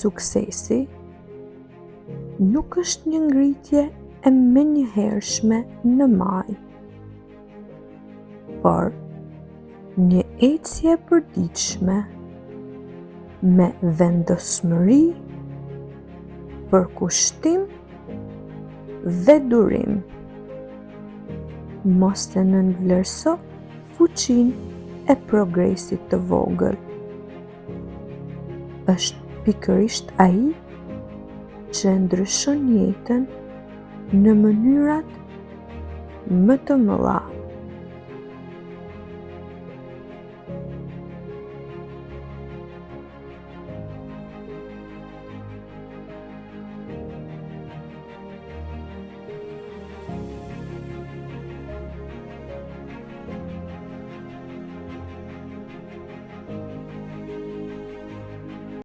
suksesi nuk është një ngritje e menjëhershme në maj, por një ecje e përditshme me vendosmëri, përkushtim dhe durim. Mos të nënvlerëso fuqinë e progresit të vogël. Është pikërisht ai që ndryshon jetën në mënyrat më të mëdha.